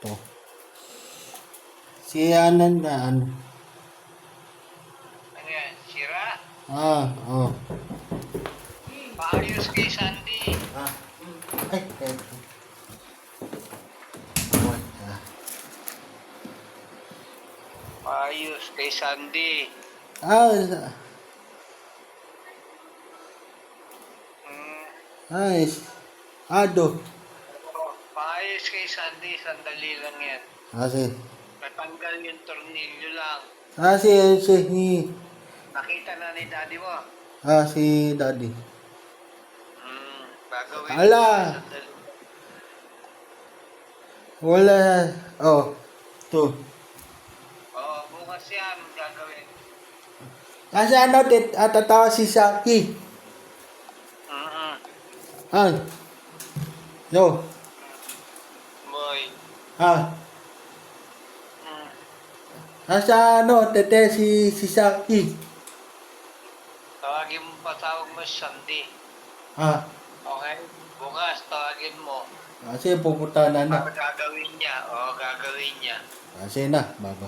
To. Si Anan na ano. Ano yan? Sira? Oh. Paayos kay Sandy. Ay, ay. Paayos kay Sandy. Ah, Hmm. ay. Ado. Paayos kay Sandy. Sandali lang yan. Si. Natanggal yung tornilyo lang. Si Nakita na ni daddy mo. si Daddy. Gagawin ko Ala. na sandali. Wala. Oh. To. Oo, bukas yan gagawin. Kasi ano, tatawa si Saki. Ay. Yo. Boy. Asa ano, tete si Saki. Tawagin mo, patawag mo si Sandy. Okay? Bukas, tawagin mo. Kasi pupunta na. Para gagawin niya. Oo, gagawin niya. Kasi na, baba.